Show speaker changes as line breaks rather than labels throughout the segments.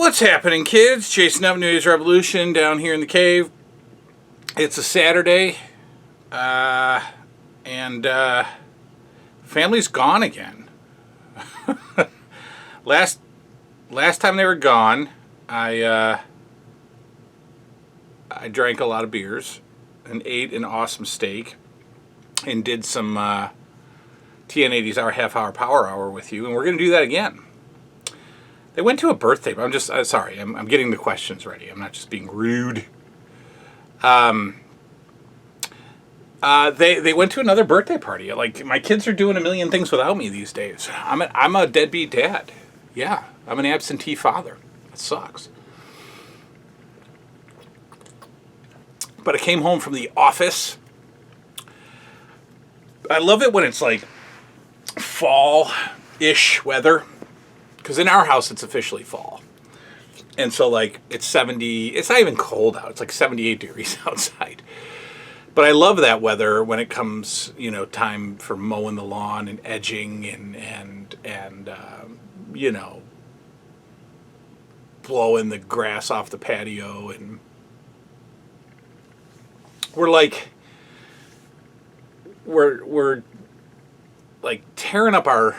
What's happening, kids? Jason up, New Year's Revolution down here in the cave. It's a Saturday, and family's gone again. Last time they were gone, I drank a lot of beers and ate an awesome steak and did some TN80'sR half-hour power hour with you, and we're going to do that again. They went to a birthday, but I'm just sorry. I'm getting the questions ready. I'm not just being rude. They went to another birthday party. Like, my kids are doing a million things without me these days. I'm a deadbeat dad. Yeah, I'm an absentee father. It sucks. But I came home from the office. I love it when it's like fall-ish weather. Because in our house, it's officially fall. And so, like, it's 70, it's not even cold out. It's like 78 degrees outside. But I love that weather when it comes, you know, time for mowing the lawn and edging and you know, blowing the grass off the patio. And we're like tearing up our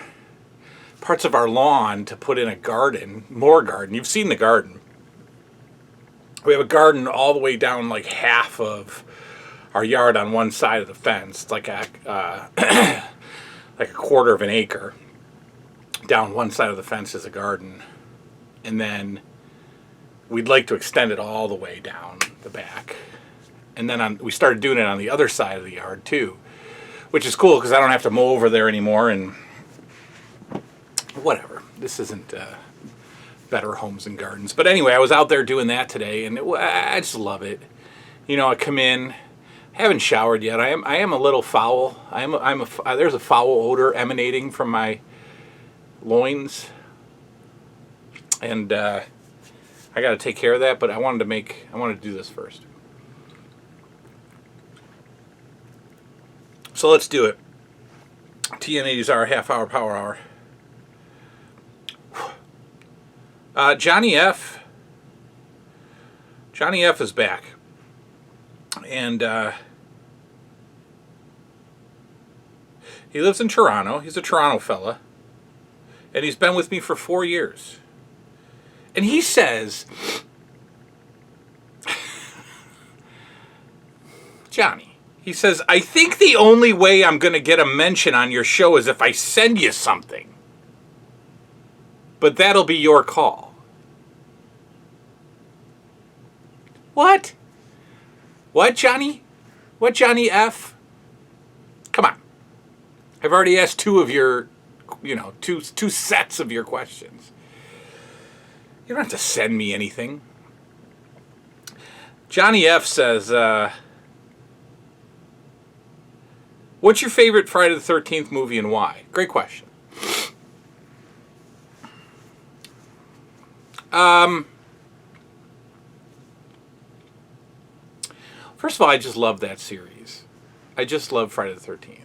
parts of our lawn to put in a garden, more garden. You've seen the garden. We have a garden all the way down like half of our yard on one side of the fence. It's like a like a quarter of an acre. Down one side of the fence is a garden. And then we'd like to extend it all the way down the back. And then we started doing it on the other side of the yard too, which is cool because I don't have to mow over there anymore and whatever. This isn't Better Homes and Gardens. But anyway, I was out there doing that today, and I just love it. You know, I come in, haven't showered yet. I am a little foul. There's a foul odor emanating from my loins, and I got to take care of that. But I wanted to do this first. So let's do it. TN80'sR half-hour power hour. Johnny F is back, and he lives in Toronto. He's a Toronto fella, and he's been with me for 4 years. And he says, Johnny, he says, I think the only way I'm going to get a mention on your show is if I send you something. But that'll be your call. What? What, Johnny? What, Johnny F? Come on. I've already asked two of your, two sets of your questions. You don't have to send me anything. Johnny F says, what's your favorite Friday the 13th movie and why? Great question. First of all, I just love that series. I just love Friday the 13th.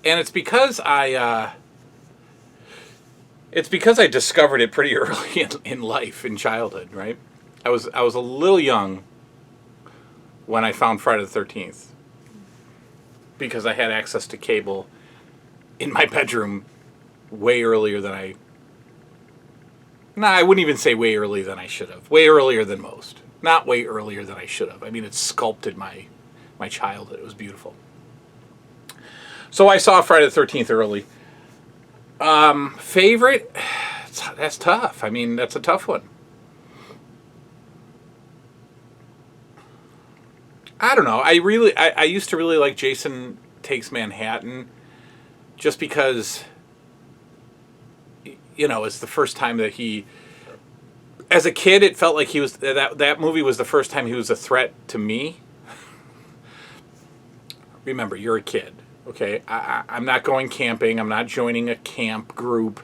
And it's because I discovered it pretty early in life, in childhood, right? I was a little young when I found Friday the 13th because I had access to cable in my bedroom way earlier than I wouldn't even say way earlier than I should have. Way earlier than most. Not way earlier than I should have. I mean, it sculpted my childhood. It was beautiful. So I saw Friday the 13th early. Favorite? That's tough. I mean, that's a tough one. I don't know. I used to really like Jason Takes Manhattan just because, it's the first time that he... As a kid, it felt like he was that movie was the first time he was a threat to me. Remember, you're a kid, okay? I'm not going camping. I'm not joining a camp group,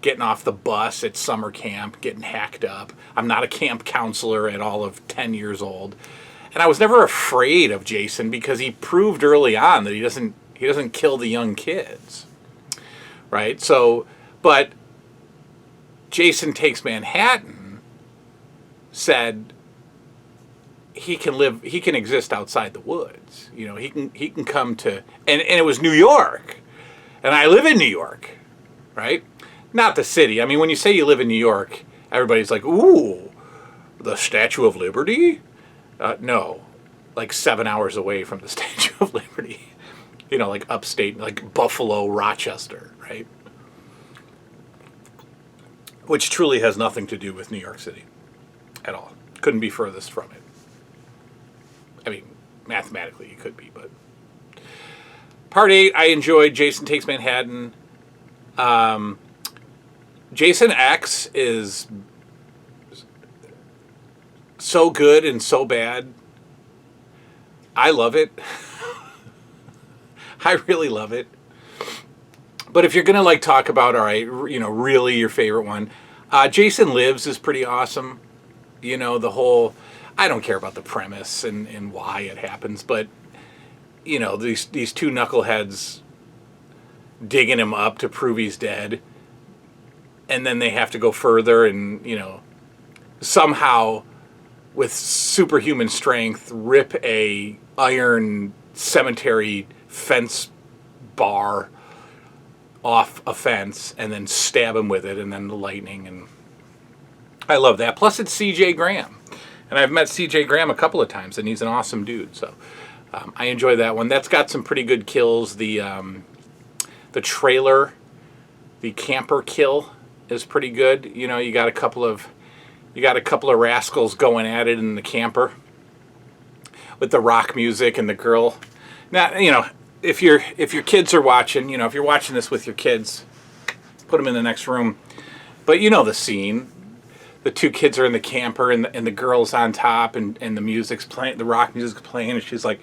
getting off the bus at summer camp, getting hacked up. I'm not a camp counselor at all of 10 years old. And I was never afraid of Jason because he proved early on that he doesn't kill the young kids, right? So, but Jason Takes Manhattan said he can exist outside the woods. You know, he can come to, and it was New York, and I live in New York, right? Not the city. I mean, when you say you live in New York, everybody's like, ooh, the Statue of Liberty? No, like 7 hours away from the Statue of Liberty. You know, like upstate, like Buffalo, Rochester, right? Which truly has nothing to do with New York City at all. Couldn't be furthest from it. I mean, mathematically it could be, but. Part 8, I enjoyed Jason Takes Manhattan. Jason X is so good and so bad. I love it. I really love it. But if you're going to like talk about, all right, you know, really your favorite one, Jason Lives is pretty awesome. You know, the whole, I don't care about the premise and why it happens, but, you know, these two knuckleheads digging him up to prove he's dead. And then they have to go further and, you know, somehow with superhuman strength rip a iron cemetery fence bar off a fence and then stab him with it, and then the lightning. And I love that. Plus it's CJ Graham. And I've met CJ Graham a couple of times, and he's an awesome dude. So I enjoy that one. That's got some pretty good kills. The trailer, the camper kill is pretty good. You know, you got a couple of rascals going at it in the camper with the rock music and the girl. Now, you know, if your kids are watching, you know, if you're watching this with your kids, put them in the next room. But you know the scene. The two kids are in the camper, and the girl's on top, and the music's playing, the rock music's playing, and she's like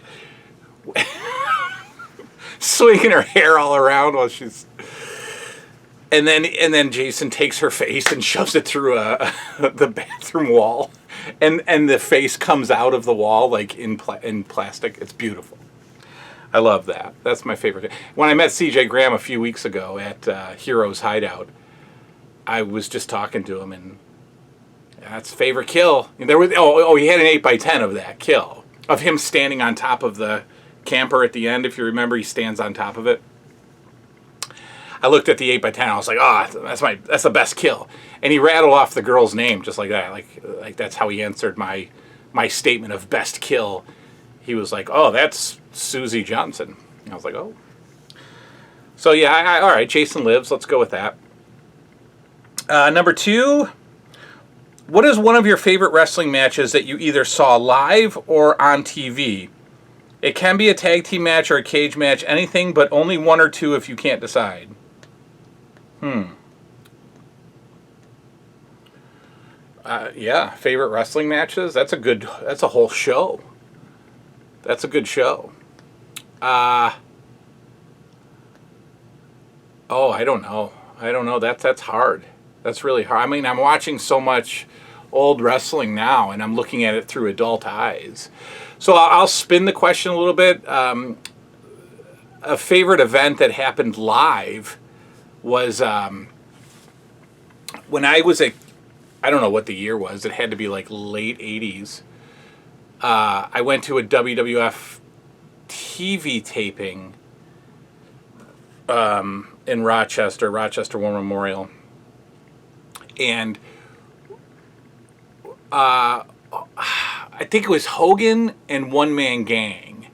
swinging her hair all around while she's. And then Jason takes her face and shoves it through the bathroom wall, and the face comes out of the wall like in plastic. It's beautiful. I love that. That's my favorite. When I met CJ Graham a few weeks ago at Heroes Hideout, I was just talking to him, and that's favorite kill. And there was he had an 8x10 of that kill of him standing on top of the camper at the end. If you remember, he stands on top of it. I looked at the 8x10. I was like, that's the best kill. And he rattled off the girl's name just like that. Like that's how he answered my statement of best kill. He was like, oh, that's Susie Johnson. And I was like, oh. So yeah, all right, Jason Lives. Let's go with that. Number 2, what is one of your favorite wrestling matches that you either saw live or on TV? It can be a tag team match or a cage match, anything, but only one or two if you can't decide. Yeah, favorite wrestling matches? That's a whole show. That's a good show. I don't know. That's hard. That's really hard. I mean, I'm watching so much old wrestling now, and I'm looking at it through adult eyes. So I'll spin the question a little bit. A favorite event that happened live was when I was I don't know what the year was. It had to be like late 80s. I went to a WWF TV taping in Rochester War Memorial. And I think it was Hogan and One Man Gang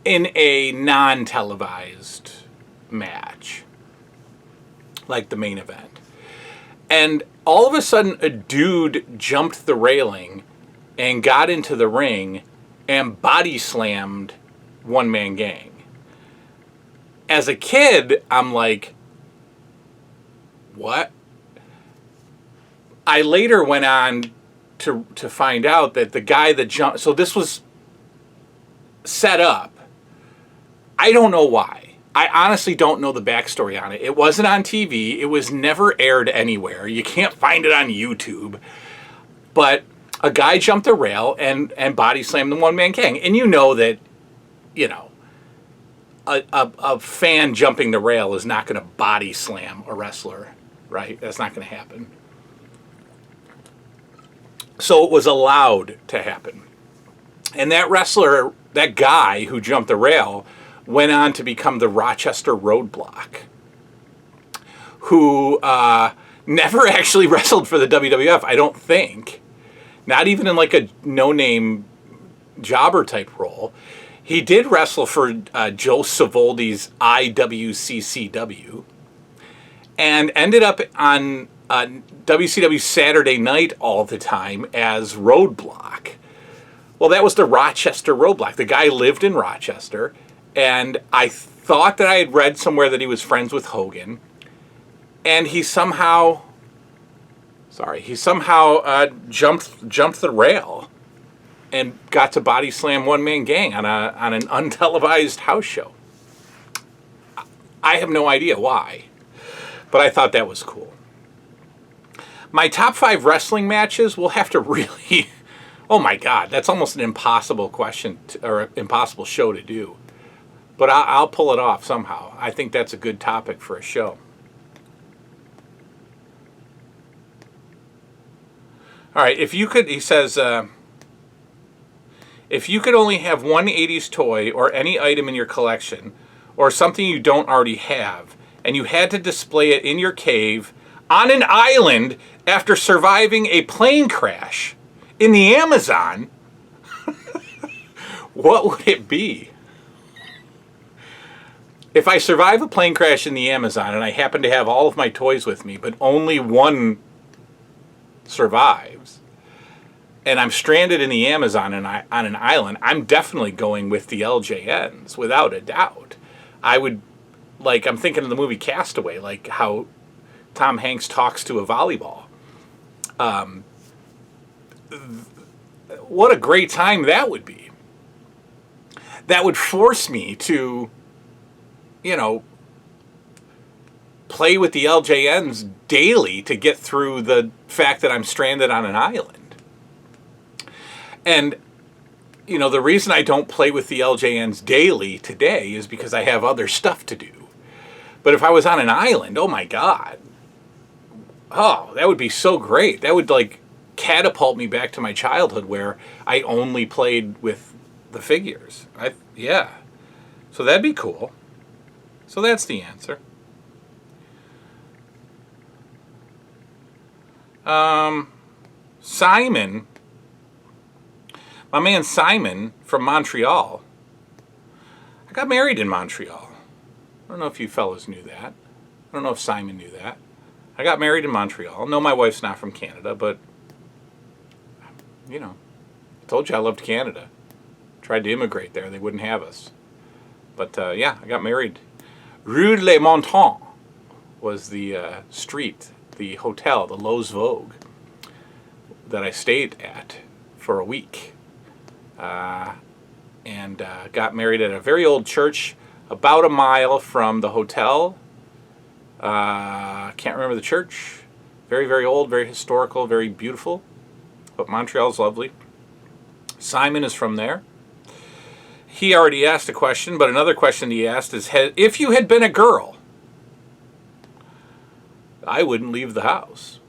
in a non-televised match, like the main event. And all of a sudden, a dude jumped the railing and got into the ring and body slammed One Man Gang. As a kid, I'm like, what? I later went on to find out that the guy that jumped, so this was set up. I don't know why. I honestly don't know the backstory on it. It wasn't on TV. It was never aired anywhere. You can't find it on YouTube. But a guy jumped a rail and body slammed the One Man Gang. And you know that, you know, a fan jumping the rail is not going to body slam a wrestler, right? That's not going to happen. So it was allowed to happen. And that wrestler, that guy who jumped the rail, went on to become the Rochester Roadblock, who never actually wrestled for the WWF, I don't think. Not even in like a no-name jobber type role. He did wrestle for Joe Savoldi's IWCCW and ended up on WCW Saturday Night all the time as Roadblock. Well, that was the Rochester Roadblock. The guy lived in Rochester, and I thought that I had read somewhere that he was friends with Hogan, and he somehow jumped the rail and got to body slam One Man Gang on an untelevised house show. I have no idea why, but I thought that was cool. My top 5 wrestling matches will have to really... Oh my God, that's almost an impossible question or impossible show to do. But I'll pull it off somehow. I think that's a good topic for a show. All right, if you could, he says, if you could only have one 80s toy or any item in your collection, or something you don't already have, and you had to display it in your cave on an island after surviving a plane crash in the Amazon, what would it be? If I survive a plane crash in the Amazon and I happen to have all of my toys with me, but only one survives, and I'm stranded in the Amazon and on an island, I'm definitely going with the LJNs, without a doubt. I would, like, I'm thinking of the movie Castaway, like how Tom Hanks talks to a volleyball. What a great time that would be. That would force me to, play with the LJNs daily to get through the fact that I'm stranded on an island. And, the reason I don't play with the LJNs daily today is because I have other stuff to do. But if I was on an island, oh my God. Oh, that would be so great. That would, catapult me back to my childhood where I only played with the figures. Yeah. So that'd be cool. So that's the answer. Simon, my man Simon from Montreal. I got married in Montreal. I don't know if you fellas knew that. I don't know if Simon knew that. I got married in Montreal. No, my wife's not from Canada, but, I told you I loved Canada. Tried to immigrate there. They wouldn't have us. But, yeah, I got married. Rue Les Montants was the street, the hotel, the Loews Vogue, that I stayed at for a week. And got married at a very old church about a mile from the hotel. Can't remember the church. Very, very old, very historical, very beautiful. But Montreal's lovely. Simon is from there. He already asked a question, but another question he asked is, if you had been a girl, I wouldn't leave the house.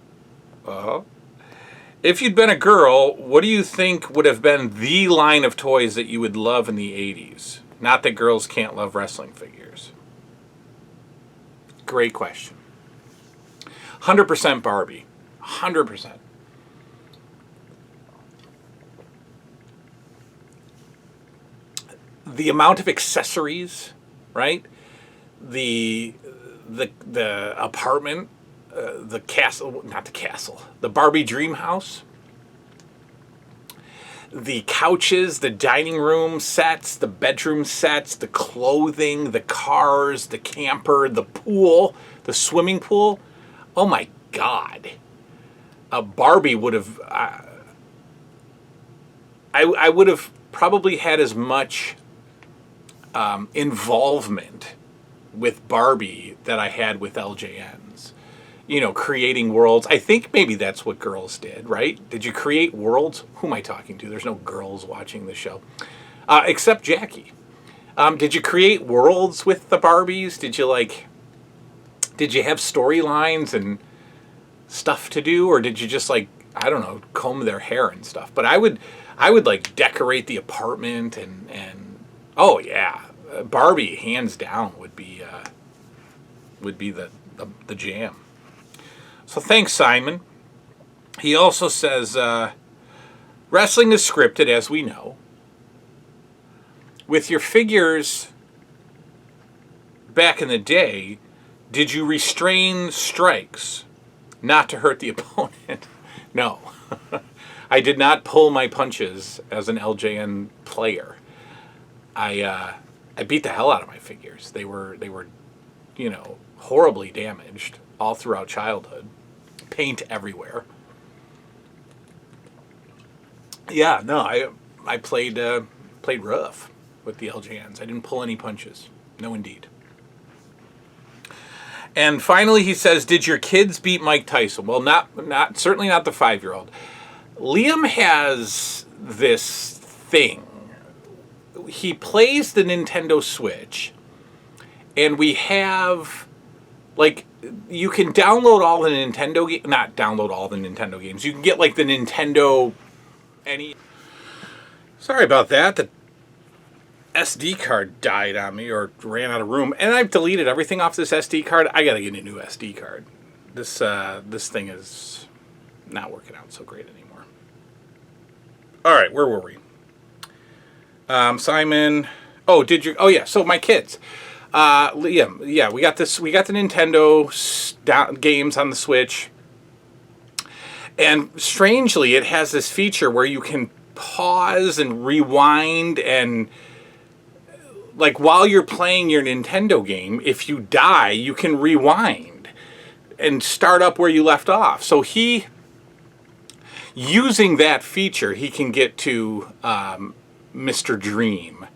If you'd been a girl, what do you think would have been the line of toys that you would love in the 80s? Not that girls can't love wrestling figures. Great question. 100% Barbie. 100%. The amount of accessories, right? The apartment, the castle, not the castle, the Barbie dream house, the couches, the dining room sets, the bedroom sets, the clothing, the cars, the camper, the pool, the swimming pool. Oh my God. Barbie would have, I would have probably had as much involvement with Barbie that I had with LJNs. Creating worlds. I think maybe that's what girls did, right? Did you create worlds? Who am I talking to? There's no girls watching the show. Except Jackie. Did you create worlds with the Barbies? Did you have storylines and stuff to do? Or did you just I don't know, comb their hair and stuff. But I would like decorate the apartment and oh yeah, Barbie hands down would be the jam. So thanks, Simon. He also says, wrestling is scripted, as we know. With your figures back in the day, did you restrain strikes not to hurt the opponent? No. I did not pull my punches as an LJN player. I beat the hell out of my figures. They were, horribly damaged all throughout childhood. Paint everywhere. Yeah, no, I played rough with the LJNs. I didn't pull any punches. No, indeed. And finally, he says, "Did your kids beat Mike Tyson?" Well, certainly not the 5-year-old. Liam has this thing. He plays the Nintendo Switch, and we have, like, you can download all the Nintendo games. Not download all the Nintendo games. You can get, like, the Nintendo Sorry about that. The SD card died on me or ran out of room, and I've deleted everything off this SD card. I gotta get a new SD card. This thing is not working out so great anymore. All right, where were we? Simon. Oh, yeah. So my kids. Liam. Yeah, we got this. We got the Nintendo games on the Switch, and strangely, it has this feature where you can pause and rewind, and like while you're playing your Nintendo game, if you die, you can rewind and start up where you left off. So using that feature, he can get to Mr. Dream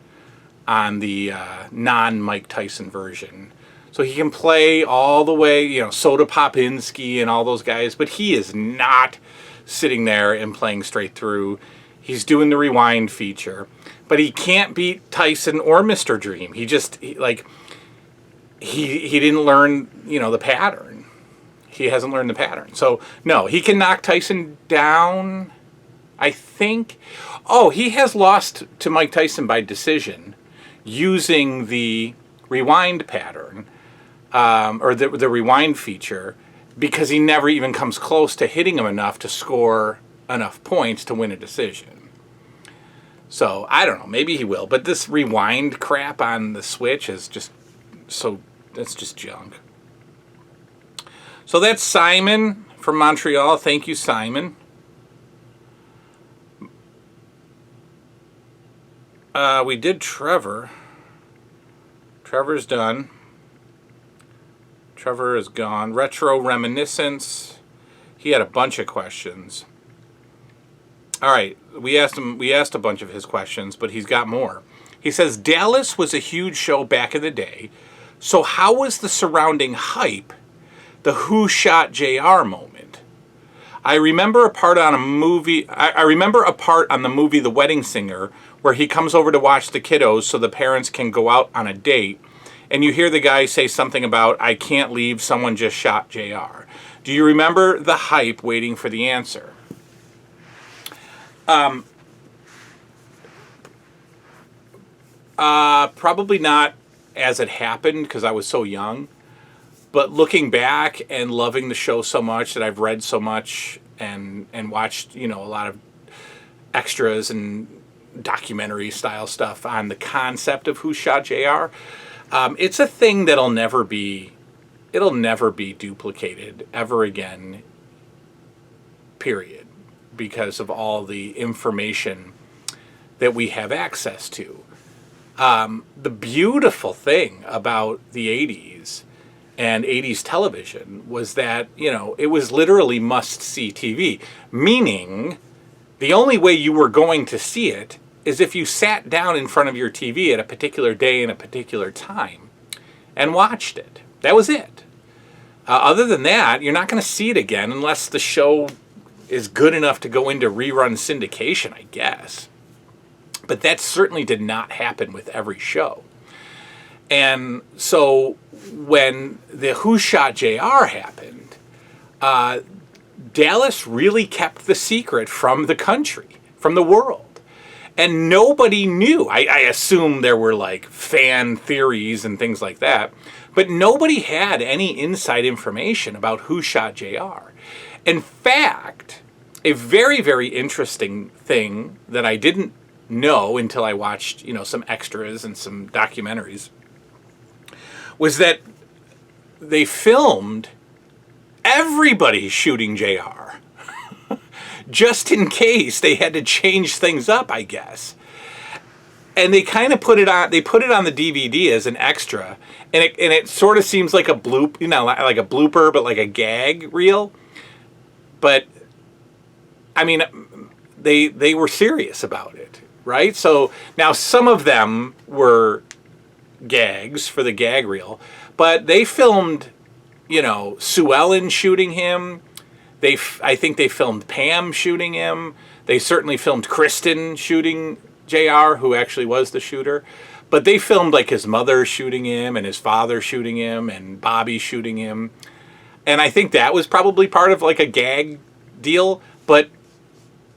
on the non-Mike Tyson version. So he can play all the way, Soda Popinski and all those guys, but he is not sitting there and playing straight through. He's doing the rewind feature, but he can't beat Tyson or Mr. Dream. He didn't learn, the pattern. He hasn't learned the pattern. So no, he can knock Tyson down, I think. Oh, he has lost to Mike Tyson by decision using the rewind pattern, or the rewind feature, because he never even comes close to hitting him enough to score enough points to win a decision. So, I don't know, maybe he will. But this rewind crap on the Switch is that's just junk. So that's Simon from Montreal. Thank you, Simon. We did Trevor. Trevor's done. Trevor is gone. Retro Reminiscence. He had a bunch of questions. All right, we asked a bunch of his questions, but he's got more. He says, Dallas was a huge show back in the day, so how was the surrounding hype, the Who Shot JR moment? I remember a part on the movie The Wedding Singer where he comes over to watch the kiddos so the parents can go out on a date, and you hear the guy say something about, "I can't leave, someone just shot JR." Do you remember the hype waiting for the answer? Probably not as it happened because I was so young. But looking back and loving the show so much that I've read so much and watched, a lot of extras and documentary style stuff on the concept of Who Shot JR, it's a thing that'll never be duplicated ever again, period, because of all the information that we have access to. The beautiful thing about the 80s and 80s television was that, it was literally must-see TV, meaning the only way you were going to see it is if you sat down in front of your TV at a particular day and a particular time and watched it. That was it. Other than that, you're not going to see it again unless the show is good enough to go into rerun syndication, I guess. But that certainly did not happen with every show. And so when the Who Shot JR happened, Dallas really kept the secret from the country, from the world. And nobody knew. I assume there were like fan theories and things like that, but nobody had any inside information about who shot JR. In fact, a very, very interesting thing that I didn't know until I watched, some extras and some documentaries was that they filmed everybody shooting JR. Just in case they had to change things up, I guess. And they kind of put it on the DVD as an extra, and it sort of seems like a bloop, like a blooper, but like a gag reel. But I mean, they were serious about it, right? So now some of them were gags for the gag reel, but they filmed, Sue Ellen shooting him. I think they filmed Pam shooting him. They certainly filmed Kristen shooting JR, who actually was the shooter. But they filmed like his mother shooting him and his father shooting him and Bobby shooting him. And I think that was probably part of like a gag deal. But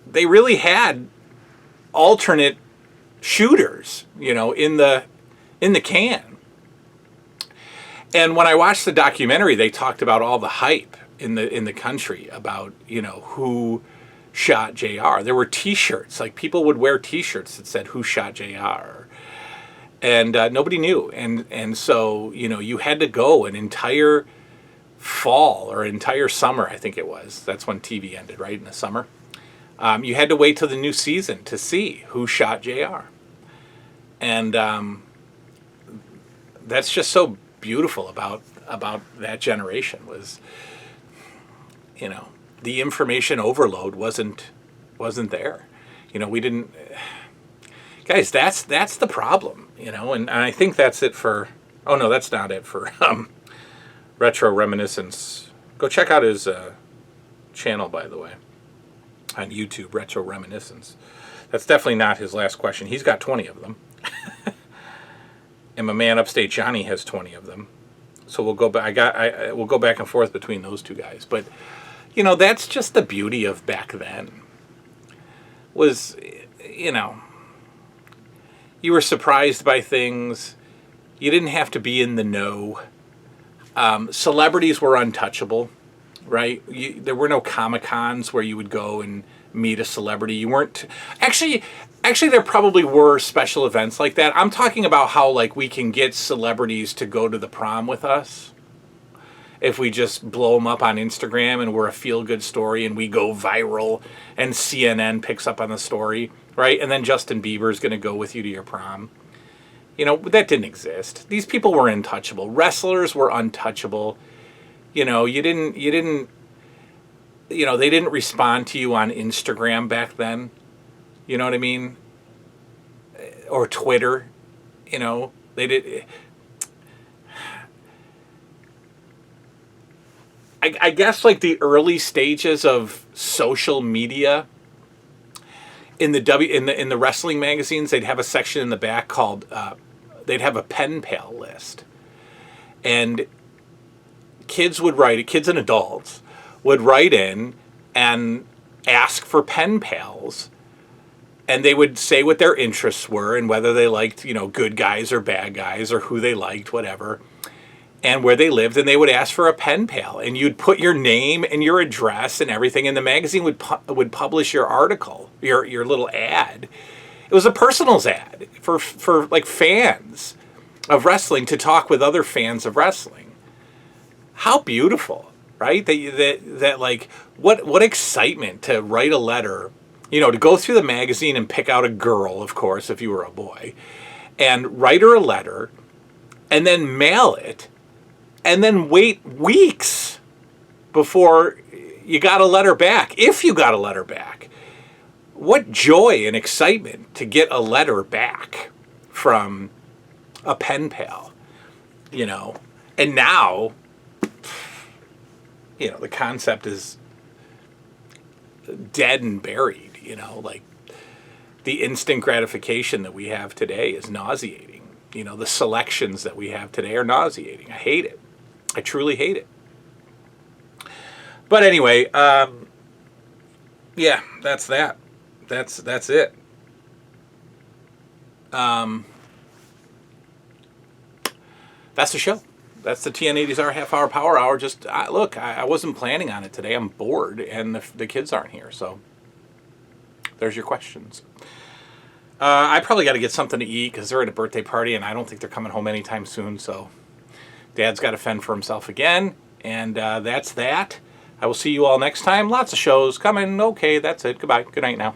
they really had alternate shooters, in the can. And when I watched the documentary, they talked about all the hype in the country about, who shot JR. There were T-shirts, like people would wear T-shirts that said who shot JR. And nobody knew. And so, you had to go an entire fall or entire summer, I think it was. That's when TV ended, right? In the summer. You had to wait till the new season to see who shot JR. And that's just so beautiful about that generation was, the information overload wasn't there. We didn't, guys, that's the problem, and I think that's it for, oh no, that's not it for Retro Reminiscence. Go check out his channel, by the way, on YouTube, Retro Reminiscence. That's definitely not his last question. He's got 20 of them. And my man Upstate Johnny has 20 of them. So we'll go back. We'll go back and forth between those two guys. But that's just the beauty of back then. Was you were surprised by things. You didn't have to be in the know. Celebrities were untouchable, right? There were no Comic-Cons where you would go and meet a celebrity. You weren't actually there probably were special events like that. I'm talking about how like we can get celebrities to go to the prom with us if we just blow them up on Instagram and we're a feel-good story and we go viral and CNN picks up on the story, right? And then Justin Bieber's going to go with you to your prom. That didn't exist. These people were untouchable. Wrestlers were untouchable. They didn't respond to you on Instagram back then. You know what I mean? Or Twitter. They did. I guess like the early stages of social media in the wrestling magazines, they'd have a section in the back called they'd have a pen pal list, and kids and adults would write in and ask for pen pals, and they would say what their interests were and whether they liked good guys or bad guys or who they liked, whatever, and where they lived, and they would ask for a pen pal, and you'd put your name and your address and everything, and the magazine would publish your article, your little ad. It was a personals ad for like fans of wrestling to talk with other fans of wrestling. How beautiful, right? That like what excitement to write a letter, to go through the magazine and pick out a girl, of course, if you were a boy, and write her a letter, and then mail it. And then wait weeks before you got a letter back, if you got a letter back. What joy and excitement to get a letter back from a pen pal, And now, the concept is dead and buried, like the instant gratification that we have today is nauseating. The selections that we have today are nauseating. I hate it. I truly hate it. But anyway, yeah, that's that. That's it. That's the show. That's the TN80'sR half-hour power hour. Just look, I wasn't planning on it today. I'm bored, and the kids aren't here, so there's your questions. I probably got to get something to eat because they're at a birthday party, and I don't think they're coming home anytime soon. So Dad's got to fend for himself again, and that's that. I will see you all next time. Lots of shows coming. Okay, that's it. Goodbye. Good night now.